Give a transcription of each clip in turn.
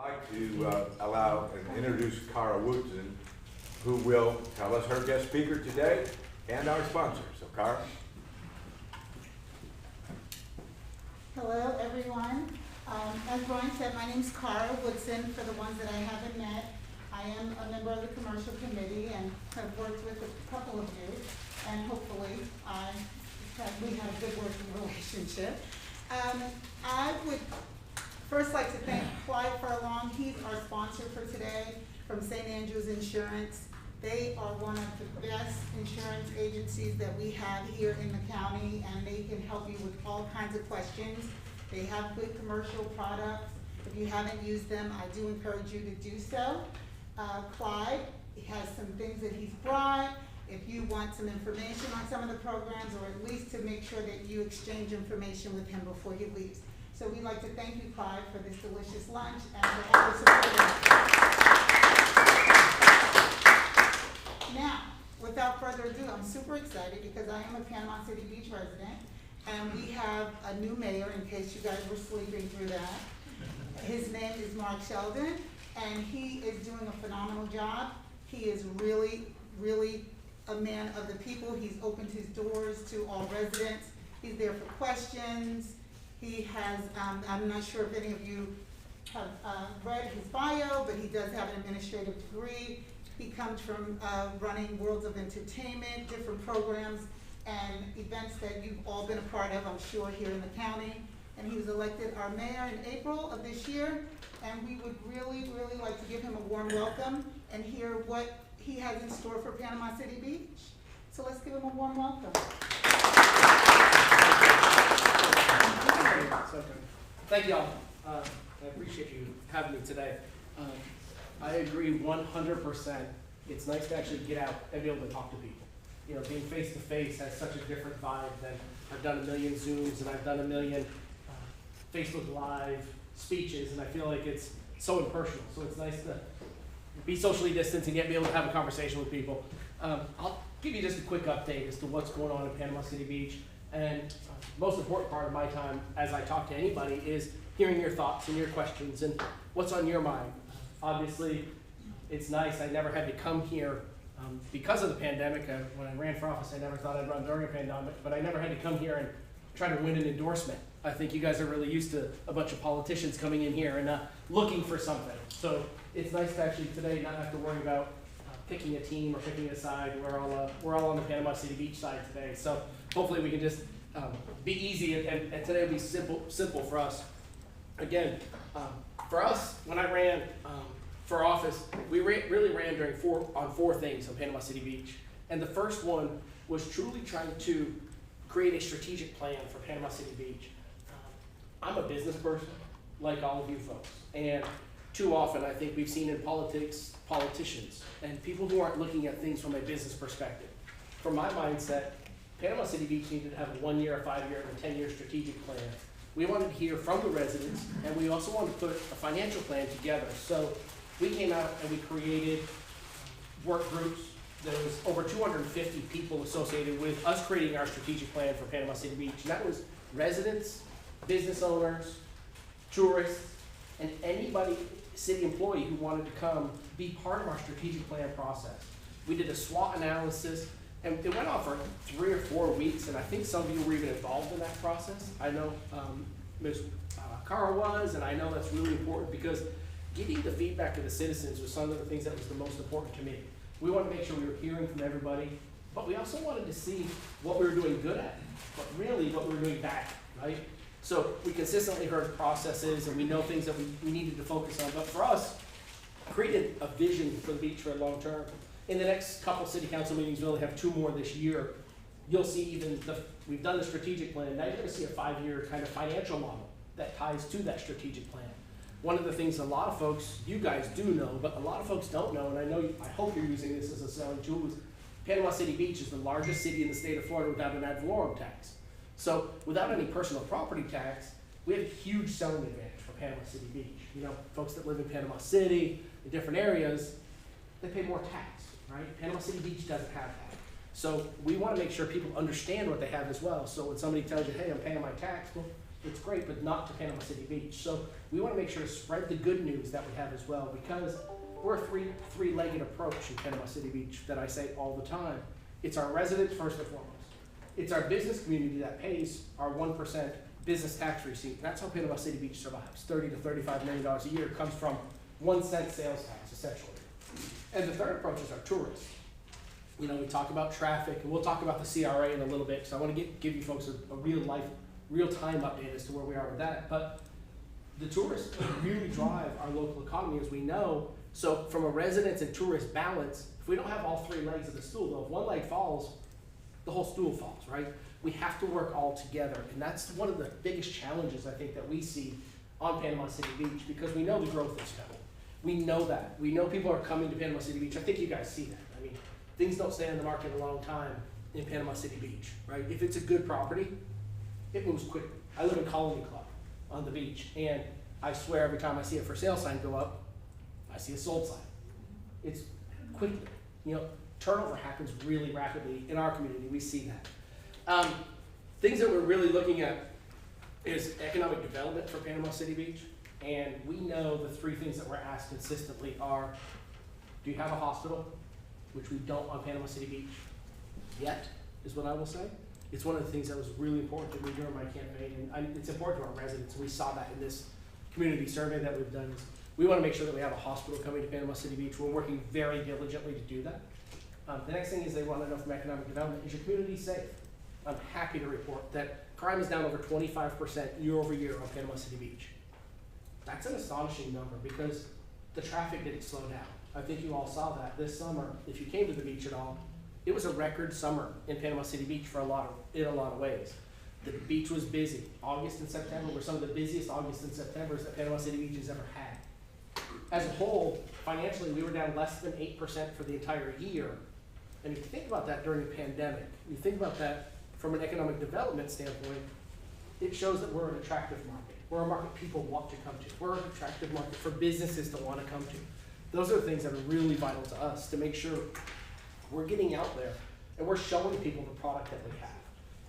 like to allow and introduce Cara Woodson, who will tell us her guest speaker today and our sponsor. So, Cara. Hello, everyone. As Brian said, my name is Cara Woodson. For the ones that I haven't met, I am a member of the commercial committee and have worked with a couple of you, and hopefully we have a good working relationship. I would first like to thank Clyde Furlong. He's our sponsor for today from St. Andrews Insurance. They are one of the best insurance agencies that we have here in the county, and they can help you with all kinds of questions. They have good commercial products. If you haven't used them, I do encourage you to do so. Clyde has some things that he's brought. If you want some information on some of the programs, or at least to make sure that you exchange information with him before he leaves. So we'd like to thank you, Clyde, for this delicious lunch and for all the support. Now, without further ado, I'm super excited because I am a Panama City Beach resident, and we have a new mayor, in case you guys were sleeping through that. His name is Sheldon, and he is doing a phenomenal job. He is really, really a man of the people. He's opened his doors to all residents. He's there for questions. He has, I'm not sure if any of you have read his bio, but he does have an administrative degree. He comes from running Worlds of Entertainment, different programs and events that you've all been a part of, I'm sure, here in the county. And he was elected our mayor in April of this year. And we would really, really like to give him a warm welcome and hear what he has in store for Panama City Beach. So let's give him a warm welcome. Thank y'all. I appreciate you having me today. I agree 100%. It's nice to actually get out and be able to talk to people. You know, being face to face has such a different vibe than I've done a million Zooms and I've done a million Facebook Live speeches, and I feel like it's so impersonal. So it's nice to be socially distanced and yet be able to have a conversation with people. I'll give you just a quick update as to what's going on in Panama City Beach. And most important part of my time as I talk to anybody is hearing your thoughts and your questions and what's on your mind. Obviously, it's nice. I never had to come here because of the pandemic. When I ran for office, I never thought I'd run during a pandemic, but I never had to come here and try to win an endorsement. I think you guys are really used to a bunch of politicians coming in here and looking for something. So it's nice to actually today not have to worry about picking a team or picking a side. We're all on the Panama City Beach side today. So hopefully we can just be easy and today will be simple for us. Again, for us, when I ran for office, we really ran on four things on Panama City Beach. And the first one was truly trying to create a strategic plan for Panama City Beach. I'm a business person, like all of you folks. And too often, I think we've seen in politicians, and people who aren't looking at things from a business perspective. From my mindset, Panama City Beach needed to have a 1 year, a 5 year, and a 10 year strategic plan. We wanted to hear from the residents, and we also wanted to put a financial plan together. So we came out and we created work groups. There was over 250 people associated with us creating our strategic plan for Panama City Beach. And that was residents, business owners, tourists, and anybody, city employee who wanted to come be part of our strategic plan process. We did a SWOT analysis, and it went on for 3 or 4 weeks, and I think some of you were even involved in that process. I know Ms. Cara was, and I know that's really important because getting the feedback of the citizens was some of the things that was the most important to me. We wanted to make sure we were hearing from everybody, but we also wanted to see what we were doing good at, but really what we were doing bad, right? So we consistently heard processes and we know things that we needed to focus on, but for us, created a vision for the beach for a long term. In the next couple city council meetings, we only have 2 more this year. You'll see we've done the strategic plan. Now you're gonna see a 5-year kind of financial model that ties to that strategic plan. One of the things a lot of folks, you guys do know, but a lot of folks don't know, and I hope you're using this as a selling tool, is Panama City Beach is the largest city in the state of Florida without an ad valorem tax. So without any personal property tax, we have a huge selling advantage for Panama City Beach. You know, folks that live in Panama City, in different areas, they pay more tax, right? Panama City Beach doesn't have that. So we want to make sure people understand what they have as well. So when somebody tells you, hey, I'm paying my tax, well, it's great, but not to Panama City Beach. So we want to make sure to spread the good news that we have as well, because we're a three-legged approach in Panama City Beach that I say all the time. It's our residents first and foremost. It's our business community that pays our 1% business tax receipt. That's how Panama City Beach survives. $30 to $35 million a year comes from 1 cent sales tax, essentially. And the third approach is our tourists. You know, we talk about traffic, and we'll talk about the CRA in a little bit, because I want to give you folks a real-time update as to where we are with that. But the tourists really drive our local economy, as we know. So from a residents and tourist balance, if we don't have all 3 legs of the stool, though, if one leg falls, the whole stool falls, right? We have to work all together, and that's one of the biggest challenges I think that we see on Panama City Beach, because we know the growth is coming. We know that. We know people are coming to Panama City Beach. I think you guys see that. I mean, things don't stay on the market a long time in Panama City Beach, right? If it's a good property, it moves quickly. I live in Colony Club on the beach, and I swear every time I see a for sale sign go up, I see a sold sign. It's quickly, you know, turnover happens really rapidly in our community. We see that. Things that we're really looking at is economic development for Panama City Beach. And we know the 3 things that we're asked consistently are, do you have a hospital? Which we don't on Panama City Beach yet, is what I will say. It's one of the things that was really important to me during my campaign, and it's important to our residents, and we saw that in this community survey that we've done. We want to make sure that we have a hospital coming to Panama City Beach. We're working very diligently to do that. The next thing is they want to know from economic development, is your community safe? I'm happy to report that crime is down over 25% year over year on Panama City Beach. That's an astonishing number, because the traffic didn't slow down. I think you all saw that this summer. If you came to the beach at all, it was a record summer in Panama City Beach in a lot of ways. The beach was busy. August and September were some of the busiest August and Septembers that Panama City Beach has ever had. As a whole, financially, we were down less than 8% for the entire year. And if you think about that during the pandemic, you think about that from an economic development standpoint, it shows that we're an attractive market. We're a market people want to come to. We're an attractive market for businesses to want to come to. Those are the things that are really vital to us, to make sure we're getting out there and we're showing people the product that we have.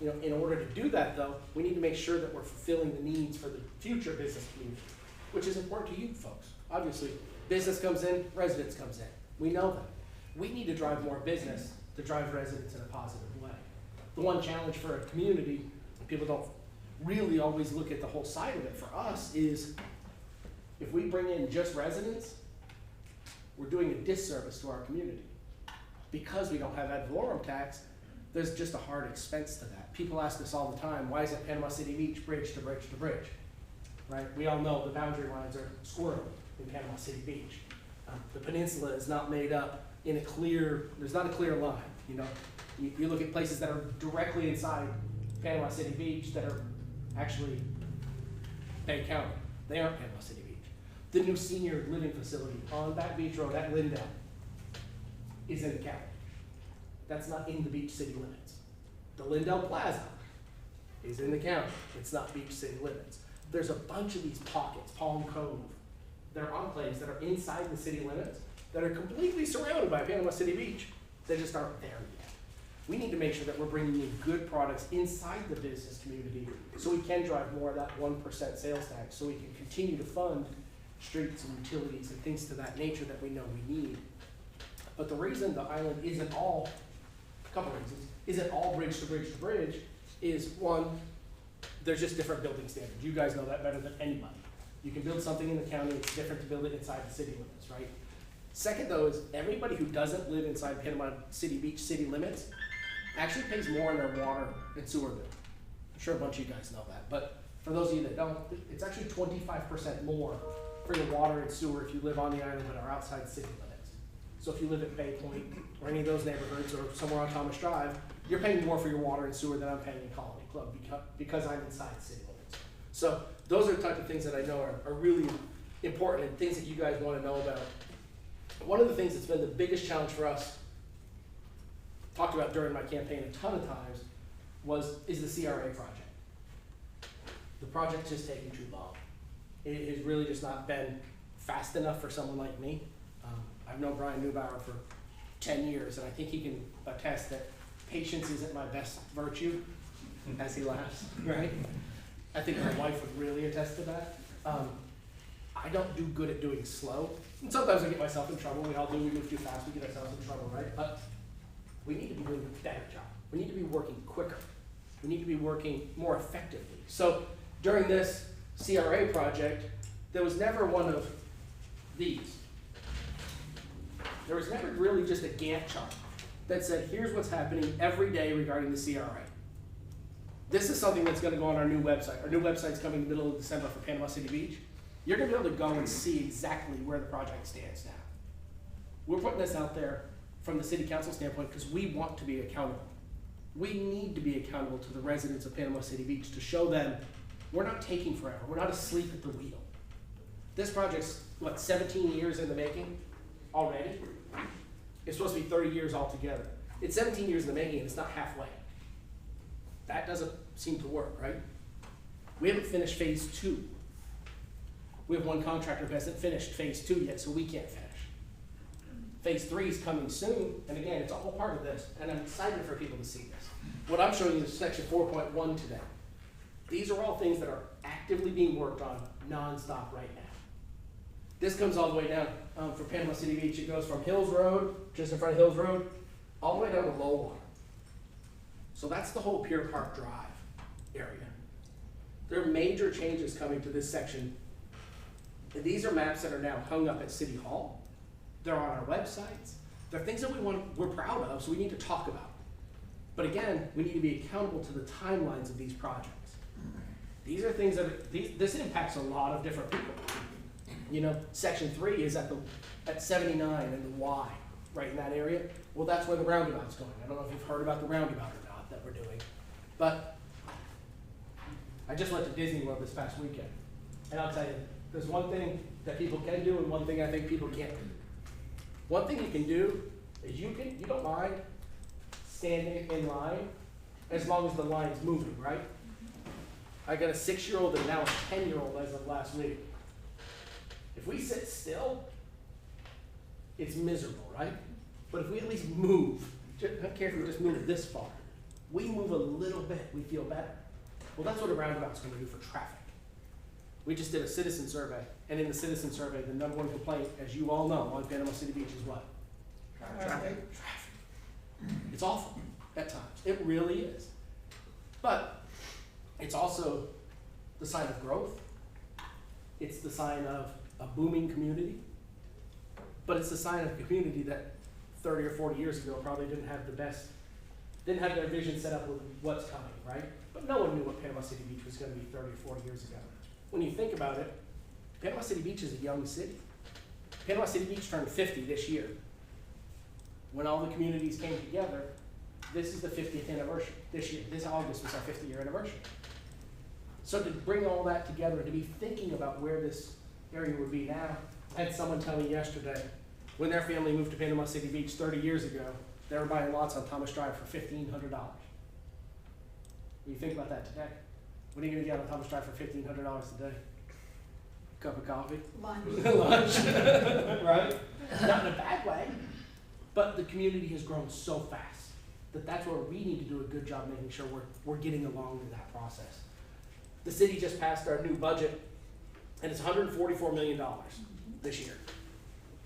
You know, in order to do that, though, we need to make sure that we're fulfilling the needs for the future business community, which is important to you folks. Obviously, business comes in, residents comes in. We know that. We need to drive more business to drive residents in a positive way. The one challenge for a community, people don't really always look at the whole side of it for us, is if we bring in just residents, we're doing a disservice to our community. Because we don't have ad valorem tax, there's just a hard expense to that. People ask us all the time, why isn't Panama City Beach bridge to bridge to bridge? Right? We all know the boundary lines are squirrely in Panama City Beach. The peninsula is not made up in a clear, there's not a clear line. You know, you look at places that are directly inside Panama City Beach that are actually Bay County. They aren't Panama City Beach. The new senior living facility on Back Beach Road at Lindell is in the county. That's not in the beach city limits. The Lindell Plaza is in the county. It's not beach city limits. There's a bunch of these pockets, Palm Cove, that are enclaves that are inside the city limits that are completely surrounded by Panama City Beach. They just aren't there yet. We need to make sure that we're bringing in good products inside the business community so we can drive more of that 1% sales tax, so we can continue to fund streets and utilities and things to that nature that we know we need. But the reason the island isn't all, a couple reasons, isn't all bridge to bridge to bridge is, one, there's just different building standards. You guys know that better than anybody. You can build something in the county, it's different to build it inside the city limits, right? Second, though, is everybody who doesn't live inside Panama City Beach city limits actually pays more in their water and sewer bill. I'm sure a bunch of you guys know that, but for those of you that don't, it's actually 25% more for your water and sewer if you live on the island but are outside city limits. So if you live at Bay Point or any of those neighborhoods or somewhere on Thomas Drive, you're paying more for your water and sewer than I'm paying in Colony Club because I'm inside city limits. So those are the type of things that I know are really important and things that you guys want to know about. One of the things that's been the biggest challenge for us, talked about during my campaign a ton of times, is the CRA project. The project's just taking too long. It has really just not been fast enough for someone like me. I've known Brian Neubauer for 10 years, and I think he can attest that patience isn't my best virtue, as he laughs, right? I think my wife would really attest to that. I don't do good at doing slow. And sometimes I get myself in trouble. We all do. We move too fast. We get ourselves in trouble, right? But we need to be doing a better job. We need to be working quicker. We need to be working more effectively. So during this CRA project, there was never one of these. There was never really just a Gantt chart that said, here's what's happening every day regarding the CRA. This is something that's going to go on our new website. Our new website's coming in the middle of December for Panama City Beach. You're going to be able to go and see exactly where the project stands now. We're putting this out there from the city council standpoint because we want to be accountable. We need to be accountable to the residents of Panama City Beach to show them we're not taking forever. We're not asleep at the wheel. This project's, what, 17 years in the making already? It's supposed to be 30 years altogether. It's 17 years in the making and it's not halfway. That doesn't seem to work, right? We haven't finished phase 2. We have one contractor who hasn't finished phase 2 yet, so we can't finish. Phase 3 is coming soon, and again, it's all part of this, and I'm excited for people to see this. What I'm showing you is section 4.1 today. These are all things that are actively being worked on nonstop right now. This comes all the way down for Panama City Beach. It goes from Hills Road, just in front of Hills Road, all the way down to Low Water. So that's the whole Pier Park Drive area. There are major changes coming to this section. And these are maps that are now hung up at City Hall. They're on our websites. They're things that we're proud of, so we need to talk about. But again, we need to be accountable to the timelines of these projects. These are things that this impacts a lot of different people. You know, section 3 is at 79 and the Y, right in that area. Well, that's where the roundabout's going. I don't know if you've heard about the roundabout or not that we're doing, but I just went to Disney World this past weekend, and I'll tell you, there's one thing that people can do and one thing I think people can't do. One thing you can do is you don't mind standing in line as long as the line's moving, right? I got a 6-year-old and now a 10-year-old as of last week. If we sit still, it's miserable, right? But if we at least move, I don't care if we just move this far, we move a little bit, we feel better. Well, that's what a roundabout's going to do for traffic. We just did a citizen survey, and in the citizen survey, the #1 complaint, as you all know, on Panama City Beach is what? Traffic. It's awful at times. It really is. But it's also the sign of growth. It's the sign of a booming community. But it's the sign of a community that 30 or 40 years ago probably didn't have their vision set up with what's coming, right? But no one knew what Panama City Beach was going to be 30 or 40 years ago. When you think about it, Panama City Beach is a young city. Panama City Beach turned 50 this year. When all the communities came together, this is the 50th anniversary this year. This August was our 50-year anniversary. So to bring all that together, to be thinking about where this area would be now, I had someone tell me yesterday, when their family moved to Panama City Beach 30 years ago, they were buying lots on Thomas Drive for $1,500. When you think about that today, what are you going to get on Thomas Drive for $1,500 today? A cup of coffee? Lunch. Lunch, right? Not in a bad way, but the community has grown so fast that that's where we need to do a good job making sure we're getting along in that process. The city just passed our new budget, and it's $144 million this year.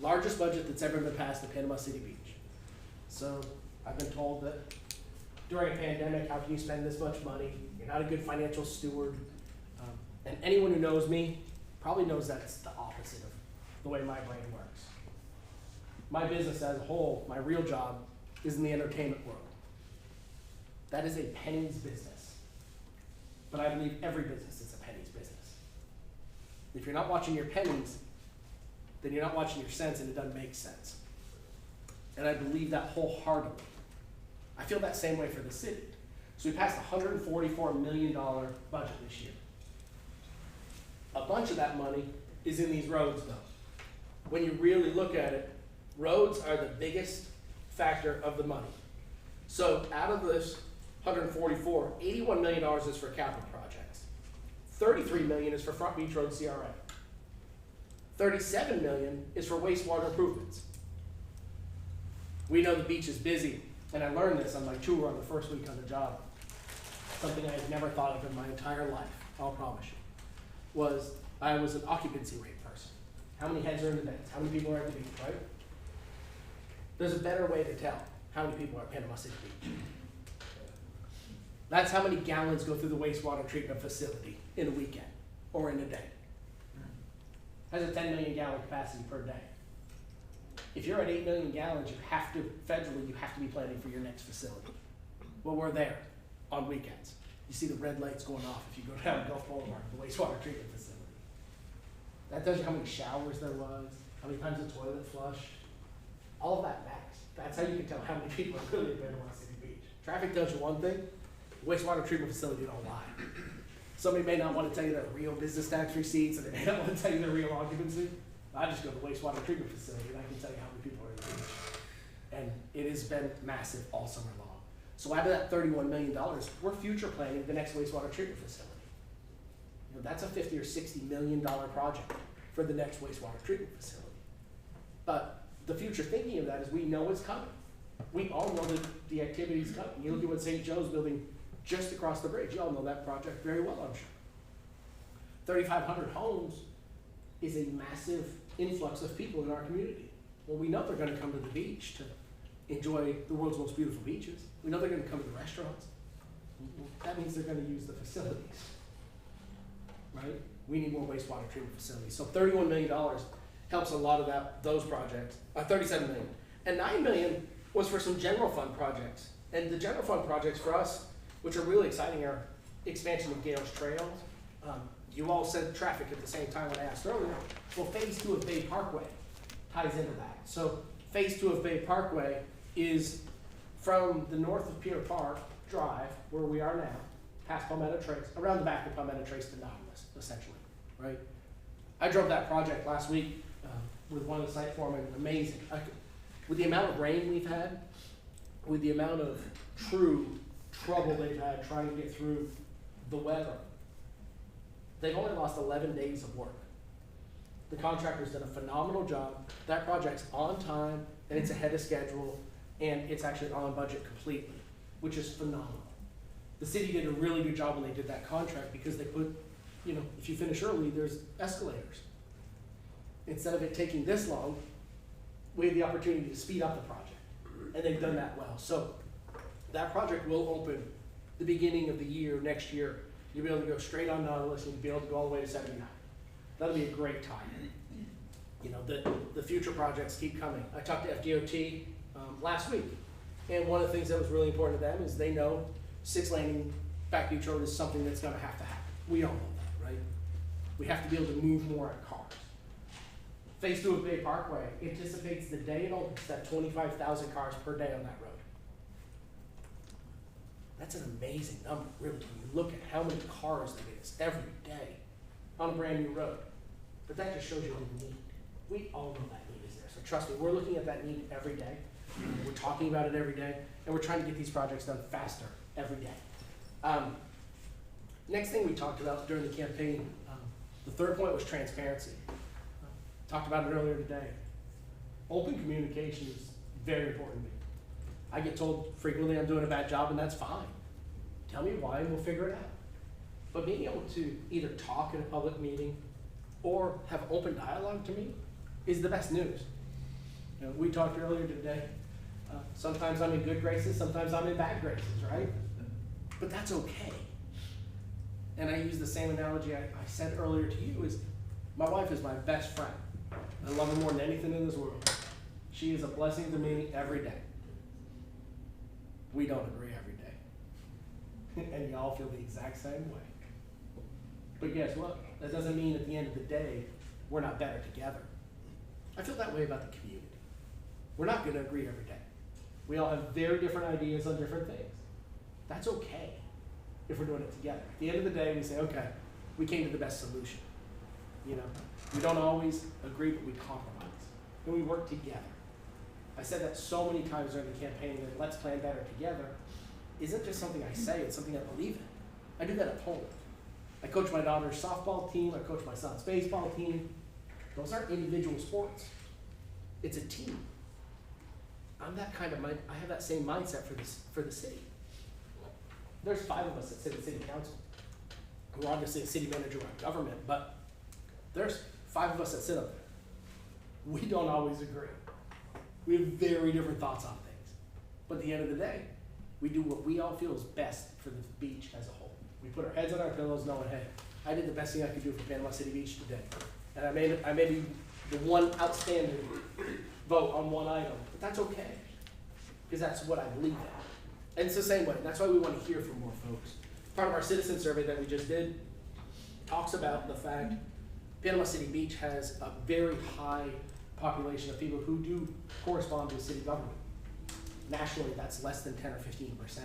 Largest budget that's ever been passed at Panama City Beach. So I've been told that during a pandemic, how can you spend this much money? You're not a good financial steward. And anyone who knows me probably knows that's the opposite of the way my brain works. My business as a whole, my real job, is in the entertainment world. That is a pennies business. But I believe every business is a pennies business. If you're not watching your pennies, then you're not watching your cents, and it doesn't make sense. And I believe that wholeheartedly. I feel that same way for the city. So we passed a $144 million budget this year. A bunch of that money is in these roads, though. When you really look at it, roads are the biggest factor of the money. So out of this 144, $81 million is for capital projects. $33 million is for Front Beach Road CRA. $37 million is for wastewater improvements. We know the beach is busy, and I learned this on my tour on the first week on the job. something I had never thought of in my entire life, I'll promise you, was I was an occupancy rate person. How many heads are in the beds? How many people are at the beach, right? There's a better way to tell how many people are at Panama City Beach. That's how many gallons go through the wastewater treatment facility in a weekend or in a day. Has a 10 million gallon capacity per day. If you're at 8 million gallons, you have to, federally, you have to be planning for your next facility. Well, we're there on weekends. You see the red lights going off if you go down Gulf Boulevard, the wastewater treatment facility. That tells you how many showers there was, how many times the toilet flushed. All of that matters. That's how you can tell how many people are really at Panama City Beach. Traffic tells you one thing, wastewater treatment facility don't lie. Somebody may not want to tell you their real business tax receipts, and they may not want to tell you their real occupancy. I just go to the wastewater treatment facility and I can tell you how many people are in the beach. And it has been massive all summer long. So out of that $31 million, we're future planning the next wastewater treatment facility. You know, that's a $50 or $60 million project for the next wastewater treatment facility. But the future thinking of that is we know it's coming. We all know that the activity is coming. You look at what St. Joe's building just across the bridge. You all know that project very well, I'm sure. 3,500 homes is a massive influx of people in our community. Well, we know they're going to come to the beach to enjoy the world's most beautiful beaches. We know they're going to come to the restaurants. That means they're going to use the facilities, right? We need more wastewater treatment facilities. So $31 million helps a lot of those projects. 37 million. And 9 million was for some general fund projects. And the general fund projects for us, which are really exciting, are expansion of Gales Trails. You all said traffic at the same time when I asked earlier. Well, phase 2 of Bay Parkway ties into that. So phase 2 of Bay Parkway is from the north of Pier Park Drive, where we are now, past Palmetto Trace, around the back of Palmetto Trace to Nautilus, essentially, right? I drove that project last week with one of the site foremen, amazing. With the amount of rain we've had, with the amount of true trouble they've had trying to get through the weather, they've only lost 11 days of work. The contractor's done a phenomenal job. That project's on time, and it's ahead of schedule, and it's actually on budget completely, which is phenomenal. The city did a really good job when they did that contract because they put, you know, if you finish early, there's escalators. Instead of it taking this long, we had the opportunity to speed up the project, and they've done that well. So that project will open the beginning of the year, next year. You'll be able to go straight on Nautilus and you'll be able to go all the way to 79. That'll be a great time. You know, the future projects keep coming. I talked to FDOT last week, and one of the things that was really important to them is they know 6 Landing Back Beach Road is something that's gonna have to happen. We all know that, right? We have to be able to move more cars. Phase 2 of Bay Parkway anticipates the day it opens that 25,000 cars per day on that road. That's an amazing number, really, when you look at how many cars there is every day on a brand new road. But that just shows you the need. We all know that need is there. So trust me, we're looking at that need every day. We're talking about it every day, and we're trying to get these projects done faster every day. Next thing we talked about during the campaign, the third point was transparency. Talked about it earlier today. Open communication is very important to me. I get told frequently I'm doing a bad job, and that's fine. Tell me why, and we'll figure it out. But being able to either talk in a public meeting or have open dialogue to me is the best news. You know, we talked earlier today. Sometimes I'm in good graces, sometimes I'm in bad graces, right? But that's okay. And I use the same analogy I said earlier to you is my wife is my best friend. I love her more than anything in this world. She is a blessing to me every day. We don't agree every day. And y'all feel the exact same way. But guess what? That doesn't mean at the end of the day, we're not better together. I feel that way about the community. We're not gonna agree every day. We all have very different ideas on different things. That's okay if we're doing it together. At the end of the day, we say, okay, we came to the best solution. You know, we don't always agree, but we compromise. And we work together. I said that so many times during the campaign that let's plan better together isn't just something I say, it's something I believe in. I do that at home. I coach my daughter's softball team, I coach my son's baseball team. Those aren't individual sports. It's a team. I'm that kind of mind, I have that same mindset for the city. There's 5 of us that sit in city council. We're obviously a city manager run government, but there's 5 of us that sit up there. We don't always agree. We have very different thoughts on things. But at the end of the day, we do what we all feel is best for the beach as a whole. We put our heads on our pillows knowing, hey, I did the best thing I could do for Panama City Beach today. And I may be the one outstanding vote on one item, but that's okay. Because that's what I believe in. And it's the same way. That's why we want to hear from more folks. Part of our citizen survey that we just did talks about the fact Panama City Beach has a very high population of people who do correspond with city government. Nationally, that's less than 10 or 15%.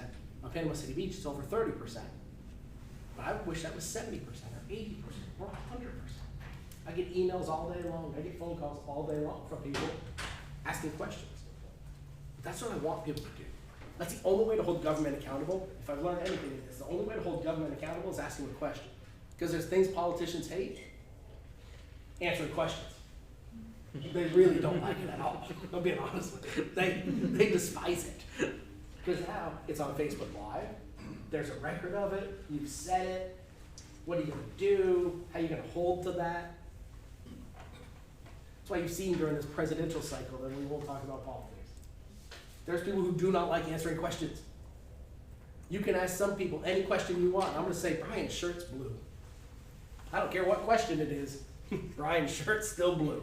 On Panama City Beach, it's over 30%. But I wish that was 70% or 80% or 100%. I get emails all day long. I get phone calls all day long from people asking questions. That's what I want people to do. That's the only way to hold government accountable. If I've learned anything in this, the only way to hold government accountable is asking a question. Because there's things politicians hate. Answering questions. They really don't like it at all. I'm being honest with you. They despise it. Because now it's on Facebook Live. There's a record of it. You've said it. What are you going to do? How are you going to hold to that? That's why you've seen during this presidential cycle that we won't talk about politics. There's people who do not like answering questions. You can ask some people any question you want. I'm going to say, Brian's shirt's blue. I don't care what question it is. Brian's shirt's still blue.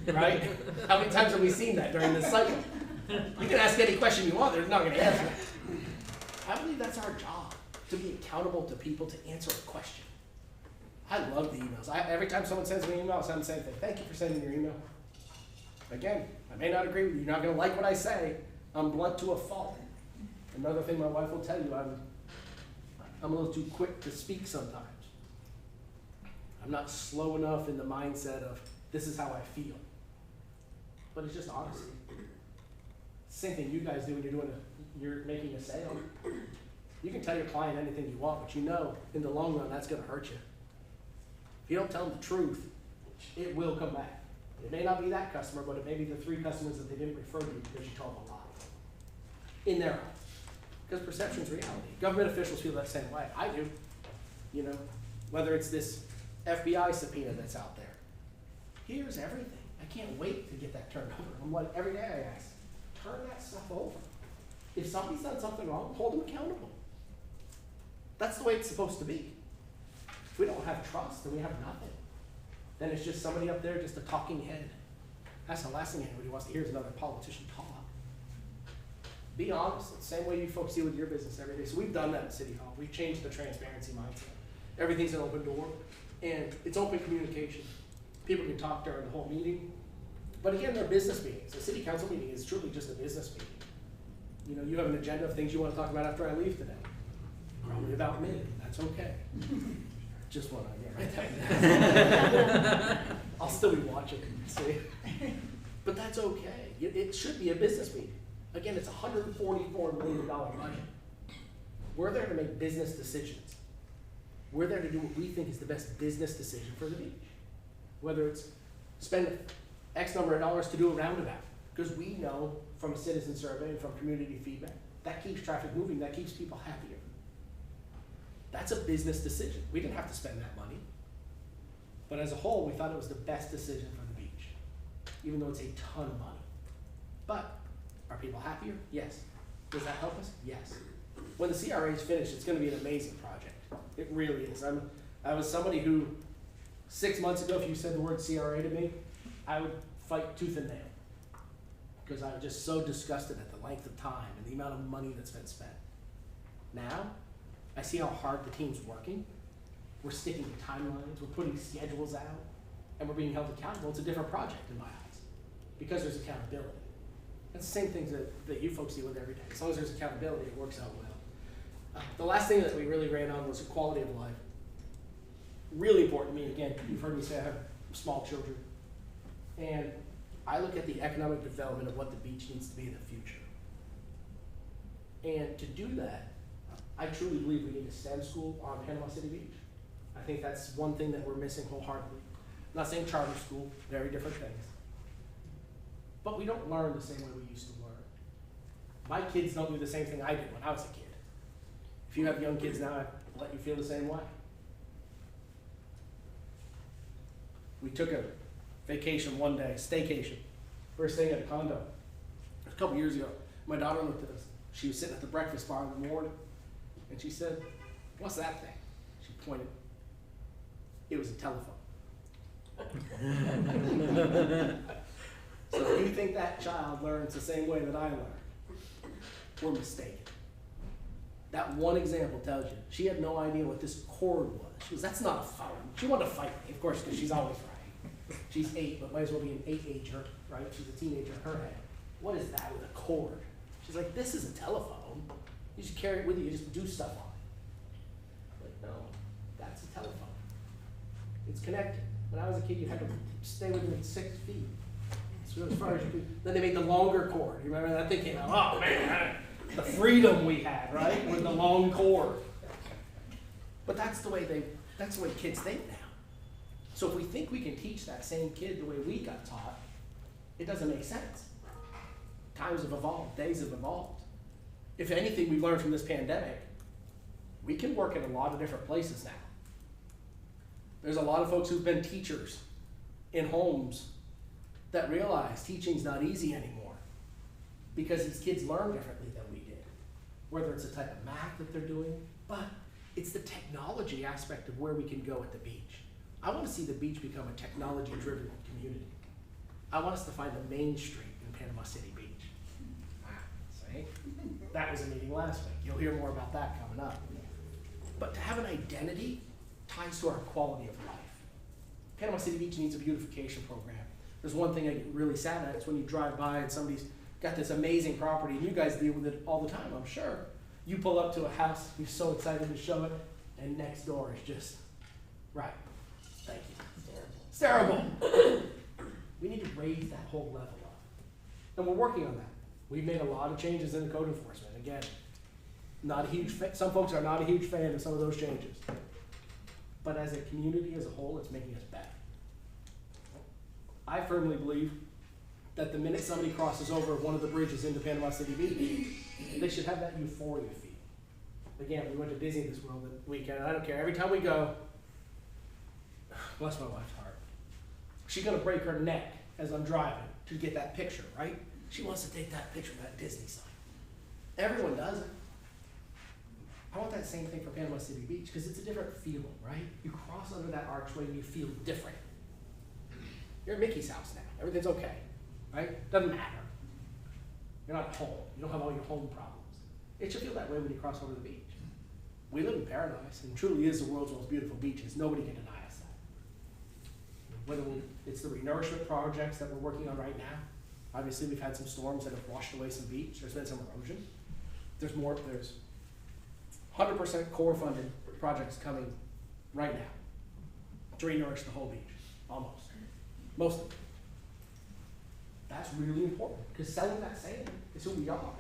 Right? How many times have we seen that during this cycle? You can ask any question you want. They're not going to answer it. I believe that's our job, to be accountable to people, to answer a question. I love the emails. Every time someone sends me an email, I send the same thing. Thank you for sending your email. Again, I may not agree with you. You're not going to like what I say. I'm blunt to a fault. Another thing my wife will tell you, I'm a little too quick to speak sometimes. I'm not slow enough in the mindset of, this is how I feel. But it's just honesty. Same thing you guys do when you're making a sale. You can tell your client anything you want, but you know, in the long run, that's going to hurt you. If you don't tell them the truth, it will come back. It may not be that customer, but it may be the 3 customers that they didn't refer to you because you told them a lie. In their eyes. Because perception's reality. Government officials feel that same way. I do. You know, whether it's this FBI subpoena that's out there. Here's everything. I can't wait to get that turned over. I'm like, every day I ask, turn that stuff over. If somebody's done something wrong, hold them accountable. That's the way it's supposed to be. If we don't have trust, then we have nothing. Then it's just somebody up there, just a talking head. That's the last thing anybody wants to hear is another politician talk. Be honest. It's the same way you folks deal with your business every day. So we've done that at City Hall. We've changed the transparency mindset. Everything's an open door, and it's open communication. People can talk during the whole meeting. But again, they're business meetings. A city council meeting is truly just a business meeting. You know, you have an agenda of things you want to talk about after I leave today. Probably about me. That's okay. Just want to write that down. I'll still be watching, see? But that's okay. It should be a business meeting. Again, it's a $144 million budget. We're there to make business decisions. We're there to do what we think is the best business decision for the beach. Whether it's spend X number of dollars to do a roundabout, because we know from a citizen survey and from community feedback, that keeps traffic moving, that keeps people happier. That's a business decision. We didn't have to spend that money. But as a whole, we thought it was the best decision for the beach, even though it's a ton of money. But are people happier? Yes. Does that help us? Yes. When the CRA is finished, it's going to be an amazing project. It really is. I was somebody who, 6 months ago, if you said the word CRA to me, I would fight tooth and nail. Because I was just so disgusted at the length of time and the amount of money that's been spent. Now, I see how hard the team's working. We're sticking to timelines, we're putting schedules out, and we're being held accountable. It's a different project in my eyes, because there's accountability. That's the same things that you folks deal with every day. As long as there's accountability, it works out well. The last thing that we really ran on was quality of life. Really important to me. Again, you've heard me say I have small children. And I look at the economic development of what the beach needs to be in the future. And to do that, I truly believe we need a STEM school on Panama City Beach. I think that's one thing that we're missing wholeheartedly. I'm not saying charter school, very different things. But we don't learn the same way we used to learn. My kids don't do the same thing I did when I was a kid. If If you have young kids now, I let you feel the same way. We took a vacation one day, staycation. We were staying at a condo. A couple years ago, my daughter looked at us. She was sitting at the breakfast bar in the morning, and she said, "What's that thing?" She pointed. It was a telephone. So if you think that child learns the same way that I learned, we're mistaken. That one example tells you, she had no idea what this cord was. She goes, "That's not a phone." She wanted to fight me, of course, because she's always right. She's 8, but might as well be an 8-ager, right? She's a teenager in her head. What is that with a cord? She's like, "This is a telephone. You just carry it with you, you just do stuff on it." I'm like, no, that's a telephone. It's connected. When I was a kid, you had to stay within 6 feet. So as far as you could, then they made the longer cord. You remember that thing came out? Oh man, the freedom we had, right? With the long cord. But that's the way kids think now. So if we think we can teach that same kid the way we got taught, it doesn't make sense. Times have evolved, days have evolved. If anything we've learned from this pandemic, we can work in a lot of different places now. There's a lot of folks who've been teachers in homes that realize teaching's not easy anymore because these kids learn differently than we did. Whether it's the type of math that they're doing, but it's the technology aspect of where we can go at the beach. I want to see the beach become a technology-driven community. I want us to find the main street in Panama City Beach. See? That was a meeting last week. You'll hear more about that coming up. But to have an identity ties to our quality of life. Panama City Beach needs a beautification program. There's one thing I get really sad at, it's when you drive by and somebody's got this amazing property, and you guys deal with it all the time, I'm sure. You pull up to a house, you're so excited to show it, and next door is just, right, thank you. It's terrible. We need to raise that whole level up. And we're working on that. We've made a lot of changes in the code enforcement. Again, not a huge some folks are not a huge fan of some of those changes. But as a community as a whole, it's making us better. I firmly believe that the minute somebody crosses over one of the bridges into Panama City Beach, they should have that euphoria feel. Again, we went to Disney this weekend, and I don't care. Every time we go, bless my wife's heart, she's gonna break her neck as I'm driving to get that picture, right? She wants to take that picture of that Disney sign. Everyone does it. I want that same thing for Panama City Beach because it's a different feeling, right? You cross under that archway and you feel different. You're at Mickey's house now. Everything's okay, right? Doesn't matter. You're not at home. You don't have all your home problems. It should feel that way when you cross over the beach. We live in paradise and truly is the world's most beautiful beaches. Nobody can deny us that. Whether it's the renourishment projects that we're working on right now. Obviously, we've had some storms that have washed away some beach. There's been some erosion. There's 100% core funded projects coming right now to renourish the whole beach, almost. Most of it. That's really important because selling that sand is who we are.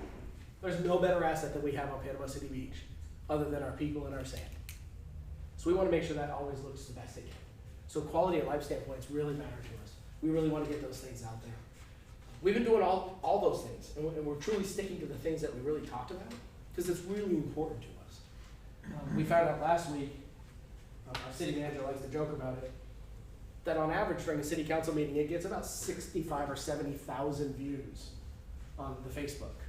There's no better asset that we have on Panama City Beach other than our people and our sand. So we want to make sure that always looks the best it can. So quality of life standpoints really matter to us. We really want to get those things out there. We've been doing all those things, and we're truly sticking to the things that we really talked about because it's really important to us. We found out last week, our city manager likes to joke about it, that on average during a city council meeting, it gets about 65 or 70,000 views on the Facebook.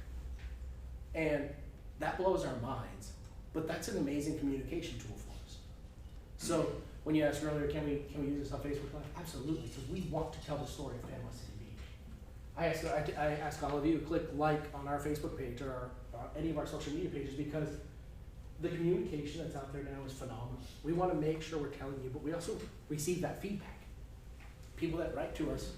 And that blows our minds, but that's an amazing communication tool for us. So when you asked earlier, can we use this on Facebook Live? Absolutely, because we want to tell the story of Panama City Beach. I ask all of you to click like on our Facebook page or any of our social media pages because the communication that's out there now is phenomenal. We want to make sure we're telling you, but we also receive that feedback. People that write to us,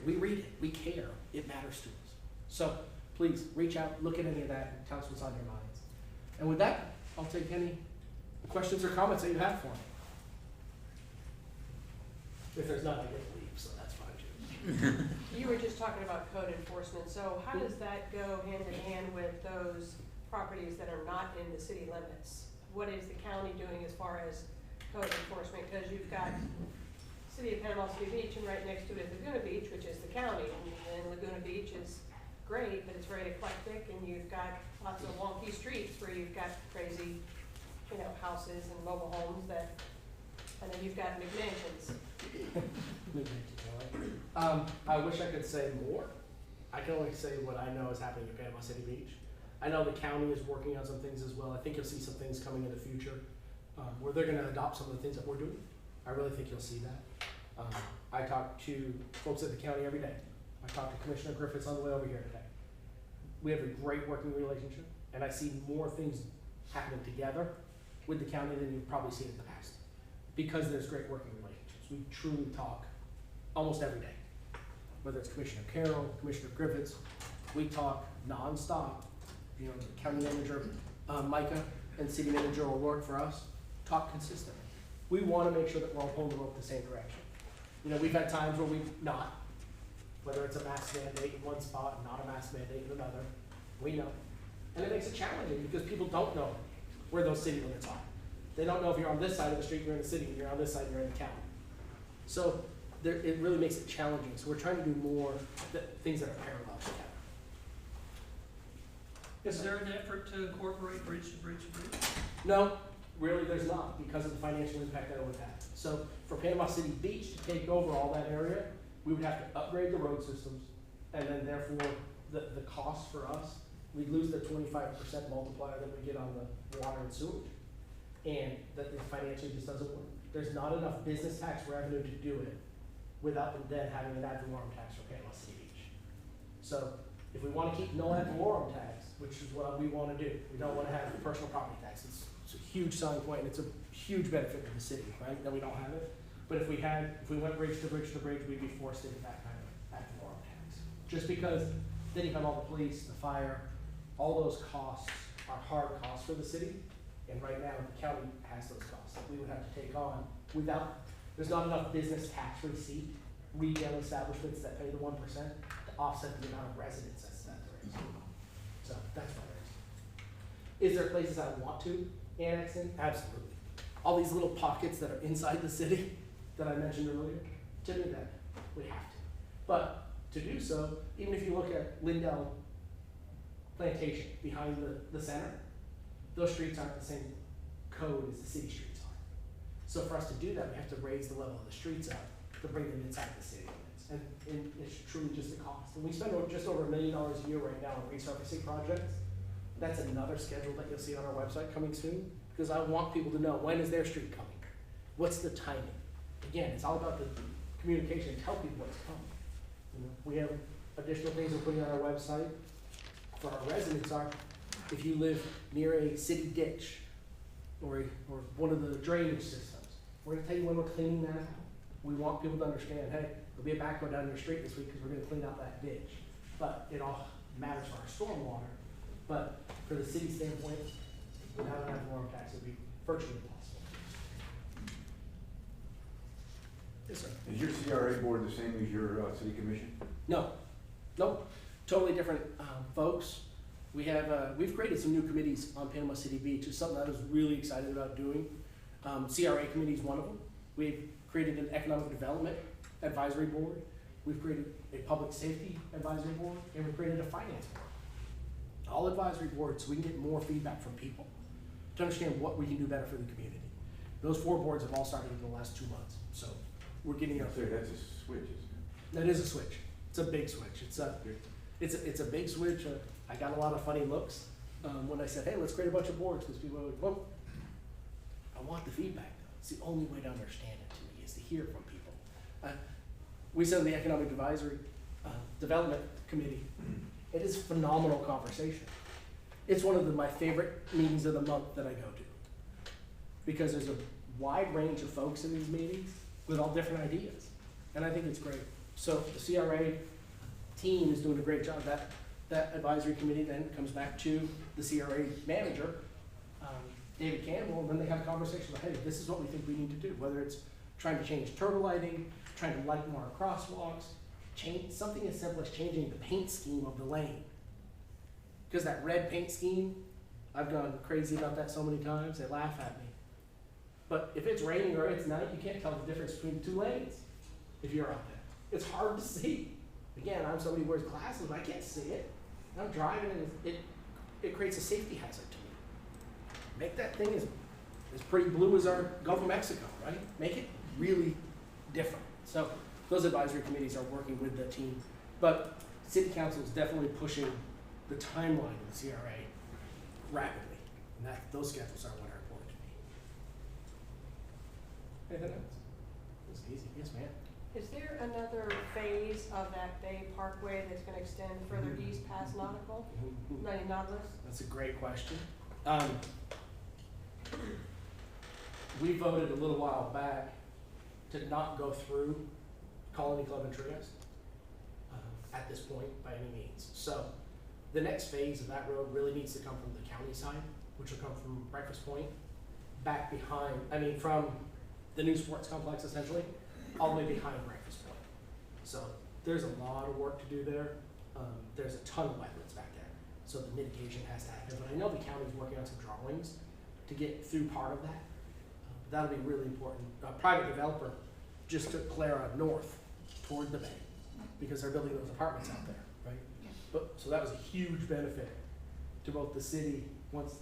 we read it, we care, it matters to us. So please reach out, look at any of that, and tell us what's on your minds. And with that, I'll take any questions or comments that you have for me. If there's none, I get to leave, so that's fine too. You were just talking about code enforcement, so how does that go hand in hand with those properties that are not in the city limits? What is the county doing as far as code enforcement? Because you've got City of Panama City Beach, and right next to it is Laguna Beach, which is the county, and Laguna Beach is great, but it's very eclectic, and you've got lots of wonky streets where you've got crazy you know, houses and mobile homes that, I know you've got McMansions. I wish I could say more. I can only say what I know is happening at Panama City Beach. I know the county is working on some things as well. I think you'll see some things coming in the future where they're gonna adopt some of the things that we're doing. I really think you'll see that. I talk to folks at the county every day. I talked to Commissioner Griffiths on the way over here today. We have a great working relationship, and I see more things happening together with the county than you've probably seen in the past. Because there's great working relationships. We truly talk almost every day. Whether it's Commissioner Carroll, Commissioner Griffiths, we talk nonstop. You know, the county manager, Micah, and city manager O'Rourke for us, talk consistently. We wanna make sure that we're all pulling the rope the same direction. You know, we've had times where we've not, whether it's a mask mandate in one spot and not a mask mandate in another, we know. And it makes it challenging because people don't know where those city limits are. They don't know if you're on this side of the street, you're in the city, and you're on this side, you're in the county. So it really makes it challenging. So we're trying to do more things that are parallel together. Yes, Is sir. there an effort to incorporate bridge to bridge to bridge? No, really there's not because of the financial impact that it would have. So for Panama City Beach to take over all that area, we would have to upgrade the road systems, and then therefore the cost for us, we'd lose the 25% multiplier that we get on the water and sewage. And that it financially just doesn't work. There's not enough business tax revenue to do it without then having an ad valorem tax for Panama City Beach. So if we wanna keep no ad valorem tax, which is what we wanna do, we don't wanna have personal property tax. It's a huge selling point and it's a huge benefit to the city, right, that we don't have it. But if we went bridge to bridge to bridge, we'd be forced into that kind of ad valorem tax. Just because then you have all the police, the fire, all those costs are hard costs for the city. And right now, the county has those costs that we would have to take on without, there's not enough business tax receipt, retail establishments that pay the 1% to offset the amount of residents that there is. So that's what it is. Is there places I want to annex in? Absolutely. All these little pockets that are inside the city that I mentioned earlier, to do that, we have to. But to do so, even if you look at Lindell Plantation behind the center, those streets aren't the same code as the city streets are. So for us to do that, we have to raise the level of the streets up to bring them inside the city limits. And it's truly just the cost. And we spend just over $1 million a year right now on resurfacing projects. That's another schedule that you'll see on our website coming soon, because I want people to know, when is their street coming? What's the timing? Again, it's all about the communication, tell people what's coming. You know, we have additional things we're putting on our website for our residents are, if you live near a city ditch or one of the drainage systems, we're gonna tell you when we're cleaning that out. We want people to understand, hey, there'll be a backhoe down your street this week because we're gonna clean out that ditch. But it all matters for our stormwater. But for the city standpoint, without an ad valorem tax, it would be virtually impossible. Yes, sir. Is your CRA board the same as your city commission? No, nope, totally different folks. We have, we've created some new committees on Panama City Beach. It's something I was really excited about doing. CRA committee is one of them. We've created an economic development advisory board. We've created a public safety advisory board, and we've created a finance board. All advisory boards, so we can get more feedback from people to understand what we can do better for the community. Those 4 boards have all started in the last 2 months, so we're getting up So there. that's a switch, isn't That is a switch. It's a big switch. It's a big switch. I got a lot of funny looks when I said, hey, let's create a bunch of boards, because people are like, well, I want the feedback though. It's the only way to understand it to me is to hear from people. We send the Economic Advisory Development Committee. It is phenomenal conversation. It's one of my favorite meetings of the month that I go to, because there's a wide range of folks in these meetings with all different ideas, and I think it's great. So the CRA team is doing a great job. That advisory committee then comes back to the CRA manager, David Campbell, and then they have a conversation about, hey, this is what we think we need to do, whether it's trying to change turtle lighting, trying to light more crosswalks, change something as simple as changing the paint scheme of the lane. Because that red paint scheme, I've gone crazy about that so many times, they laugh at me. But if it's raining or it's night, you can't tell the difference between the 2 lanes if you're out there. It's hard to see. Again, I'm somebody who wears glasses, I can't see it. I'm driving and it creates a safety hazard to me. Make that thing as as pretty blue as our Gulf of Mexico, right? Make it really different. So those advisory committees are working with the team, but city council is definitely pushing the timeline of the CRA rapidly, and those schedules are what are important to me. Anything else? It's easy. Yes, ma'am. Is there another phase of that Bay Parkway that's gonna extend further east past Nautical, Nautilus? That's a great question. We voted a little while back to not go through Colony Club and Trieste at this point by any means. So the next phase of that road really needs to come from the county side, which will come from Breakfast Point back behind, from the new sports complex essentially, all the way behind Breakfast Point. So there's a lot of work to do there. There's a ton of wetlands back there, so the mitigation has to happen. But I know the county's working on some drawings to get through part of that. That'll be really important. A private developer just took Clara north toward the bay because they're building those apartments out there, right? Yeah. But so that was a huge benefit to both the city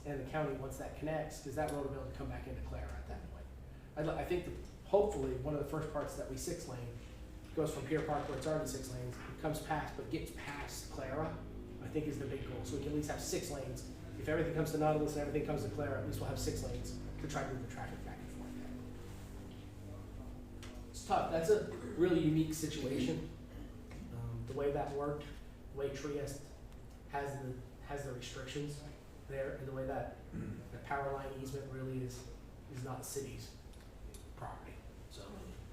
and the county once that connects, because that road will be able to come back into Clara at that point. I think that hopefully one of the first parts that we 6-lane goes from Pier Park, where it's already 6 lanes, comes past, but gets past Clara, I think is the big goal. So we can at least have 6 lanes. If everything comes to Nautilus and everything comes to Clara, at least we'll have 6 lanes to try to move the traffic back and forth there. It's tough. That's a really unique situation. The way that worked, the way Trieste has the restrictions there, and the way that the power line easement really is not the city's property. So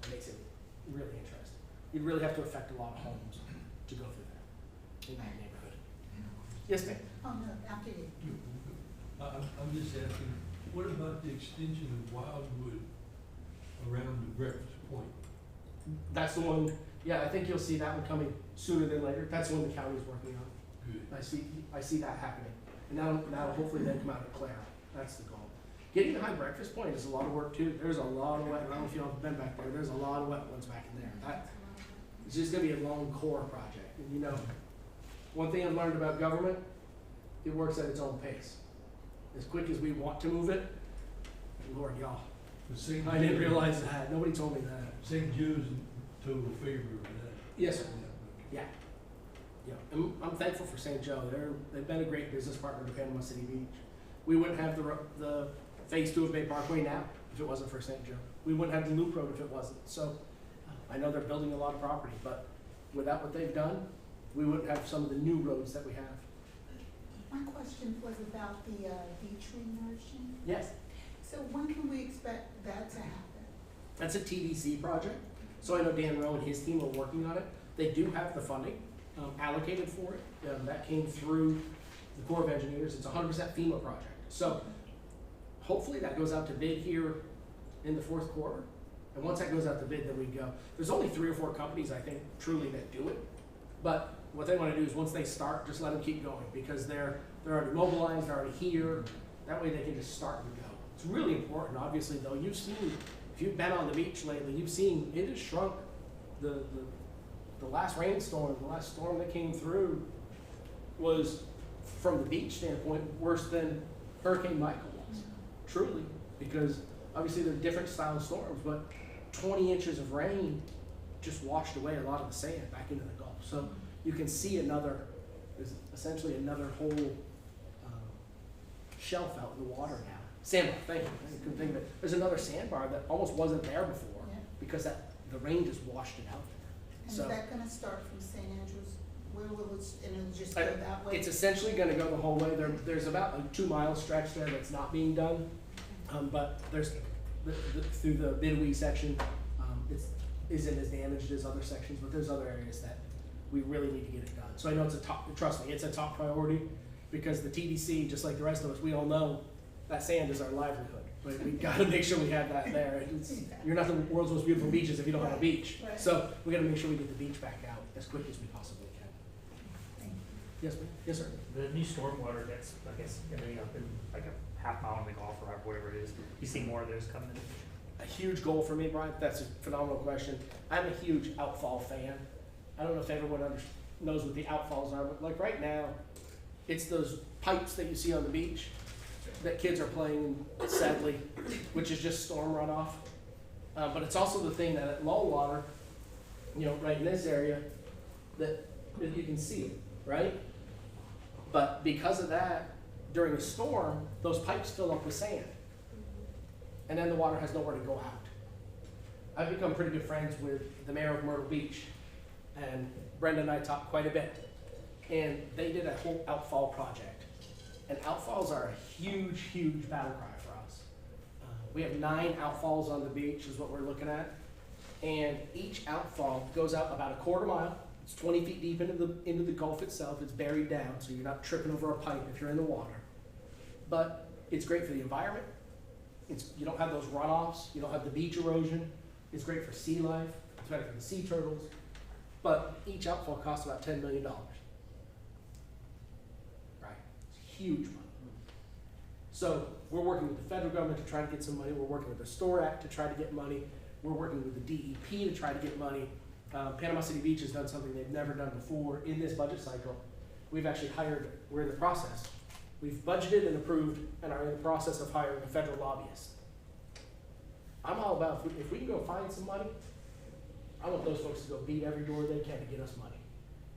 it makes it really interesting. You'd really have to affect a lot of homes to go through that in that neighborhood. Yes, ma'am. Oh, no, after you. I'm just asking, what about the extension of Wildwood around the Breakfast Point? That's the one. Yeah, I think you'll see that one coming sooner than later. That's the one the county's working on. Good. I see that happening. And now hopefully then come out of Clara. That's the goal. Getting behind Breakfast Point is a lot of work too. There's a lot of wetlands. I don't know if y'all have been back there. There's a lot of wetlands back in there. It's just gonna be a long core project. And one thing I've learned about government, it works at its own pace. As quick as we want to move it, Lord, y'all. I didn't realize that. Nobody told me that. St. Joe's in total favor of that. Yes, sir. Yeah. Yeah. I'm thankful for St. Joe. They've been a great business partner to Panama City Beach. We wouldn't have the phase 2 of Bay Parkway now if it wasn't for St. Joe. We wouldn't have the loop road if it wasn't. So I know they're building a lot of property, but without what they've done, we wouldn't have some of the new roads that we have. My question was about the beach remerging. Yes. So when can we expect that to happen? That's a TDC project. So I know Dan Rowe and his team are working on it. They do have the funding allocated for it. That came through the Corps of Engineers. It's a 100% FEMA project. So hopefully that goes out to bid here in the 4th quarter. And once that goes out to bid, then we go. There's only 3 or 4 companies, I think, truly that do it. But what they want to do is once they start, just let them keep going, because they're already mobilized, they're already here. That way they can just start and go. It's really important, obviously, though. You've seen, if you've been on the beach lately, you've seen it has shrunk. The last rainstorm, the last storm that came through was, from the beach standpoint, worse than Hurricane Michael was. Truly, because obviously they're different style storms, but 20 inches of rain just washed away a lot of the sand back into the Gulf. So you can see there's essentially another whole shelf out in the water now. Sandbar, thank you. I couldn't think of it. There's another sandbar that almost wasn't there before because the rain just washed it out there. And So is that gonna start from St. Andrews? Where will it, and it'll just go that way? it's essentially going to go the whole way. There's about a 2-mile stretch there that's not being done, but there's through the Bidwee section, it isn't as damaged as other sections, but there's other areas that we really need to get it done. So I know trust me, it's a top priority, because the TDC, just like the rest of us, we all know that sand is our livelihood. Right? We got to make sure we have that there. You're not the world's most beautiful beaches if you don't have a beach. Right. So we got to make sure we get the beach back out as quick as we possibly can. Thank you. Yes, ma'am. Yes, sir. The new stormwater that's, I guess, ending up in like a half mile in the Gulf or whatever it is, you see more of those coming in? A huge goal for me, Brian. That's a phenomenal question. I'm a huge outfall fan. I don't know if everyone knows what the outfalls are, but like right now, it's those pipes that you see on the beach. that kids are playing in, sadly, which is just storm runoff. But it's also the thing that at low water, you know, right in this area, that you can see, right? But because of that, during a storm, those pipes fill up with sand. And then the water has nowhere to go out. I've become pretty good friends with the mayor of Myrtle Beach, and Brenda and I talked quite a bit. And they did a whole outfall project. And outfalls are a huge, huge battle cry for us. We have 9 outfalls on the beach is what we're looking at. And each outfall goes out about a quarter mile. It's 20 feet deep into the Gulf itself. It's buried down, so you're not tripping over a pipe if you're in the water. But it's great for the environment. You don't have those runoffs. You don't have the beach erosion. It's great for sea life. It's better for the sea turtles. But each outfall costs about $10 million. Right? It's huge money. So we're working with the federal government to try to get some money. We're working with the STORE Act to try to get money. We're working with the DEP to try to get money. Panama City Beach has done something they've never done before in this budget cycle. We've actually we're in the process. We've budgeted and approved and are in the process of hiring a federal lobbyist. I'm all about, if we can go find some money, I want those folks to go beat every door they can to get us money.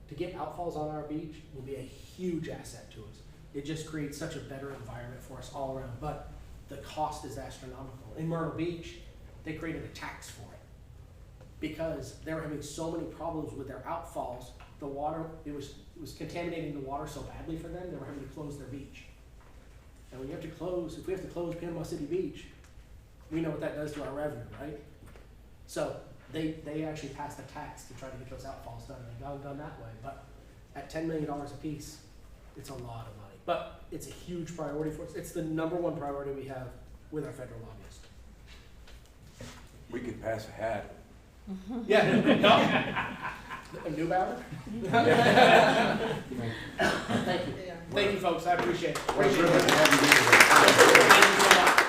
To get outfalls on our beach will be a huge asset to us. It just creates such a better environment for us all around, but the cost is astronomical. In Myrtle Beach, they created a tax for it because they were having so many problems with their outfalls. The water, it was contaminating the water so badly for them, they were having to close their beach. And when you have to close, if we have to close Panama City Beach, we know what that does to our revenue, right? So they actually passed a tax to try to get those outfalls done, and they got it done that way. But at $10 million a piece, it's a lot of money. But it's a huge priority for us. It's the #1 priority we have with our federal lobbyist. We could pass a hat. Yeah. A new battle? Thank you. Thank you, folks. I appreciate it. Well, it's really Appreciate it. good to have you here. Thank you so much.